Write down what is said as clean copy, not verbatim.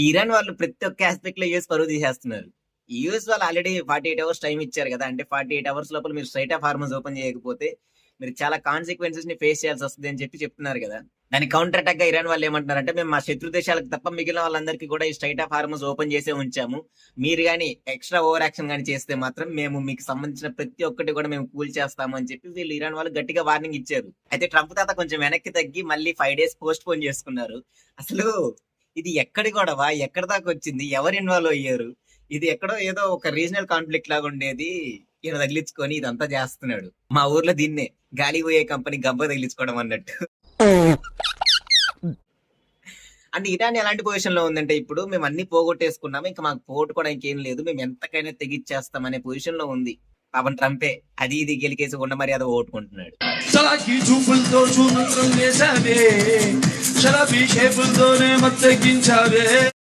Iran వాళ్ళు ప్రతి ఒక్క ఆస్పెక్ట్ లో యూఎస్ పరువు తీసేస్తున్నారు. యూఎస్ వాళ్ళు ఆల్రెడీ 48 అవర్స్ టైం ఇచ్చారు కదా, అంటే 48 అవర్స్ లోపల మీరు స్ట్రైట్ ఆఫ్ హార్మోన్స్ ఓపెన్ చేయకపోతే మీరు చాలా కాన్సిక్వెన్సెస్ ని ఫేస్ చేయాల్సి వస్తుంది అని చెప్పి చెప్తున్నారు కదా. దాని కౌంటర్ అటాక్ గా ఇరాన్ వాళ్ళు ఏమంటున్నారంటే, మేము మా శత్రు దేశాలకు తప్ప మిగిలిన వాళ్ళందరికీ కూడా ఈ స్ట్రైట్ ఆఫ్ హార్మోన్స్ ఓపెన్ చేసే ఉంచాము, మీరు కానీ ఎక్స్ట్రా ఓవర్ యాక్షన్ కానీ చేస్తే మాత్రం మేము మీకు సంబంధించిన ప్రతి ఒక్కటి కూడా మేము కూల్ చేస్తాము అని చెప్పి వీళ్ళు ఇరాన్ వాళ్ళు గట్టిగా వార్నింగ్ ఇచ్చారు. అయితే ట్రంప్ తాత కొంచెం వెనక్కి తగ్గి మళ్ళీ 5 days పోస్ట్ పోన్ చేసుకున్నారు. అసలు ఇది ఎక్కడి గొడవ, ఎక్కడి దాకా వచ్చింది, ఎవరు ఇన్వాల్వ్ అయ్యారు? ఇది ఎక్కడో ఏదో ఒక రీజనల్ కాన్ఫ్లిక్ట్ లాగా ఉండేది ఈయన తగిలించుకొని ఇదంతా చేస్తున్నాడు. మా ఊర్లో దీన్నే గాలి పోయే కంపెనీ గబ్బ తగిలించుకోవడం అన్నట్టు. అంటే ఇరాన్ ఎలాంటి పొజిషన్ లో ఉందంటే, ఇప్పుడు మేము అన్ని పోగొట్టేసుకున్నాము, ఇంకా మాకు పోగొట్టుకోవడానికి ఏం లేదు, మేము ఎంతకైనా తెగిచ్చేస్తాం అనే పొజిషన్ లో ఉంది. పాపం ట్రంపే అది ఇది గెలికేసి ఉన్న మర్యాద ఓటుకుంటున్నాడు. సలాకి చూపులతో చూపులు వేసావే, షరాబీ షేపులతోనే మత్తెక్కించావే.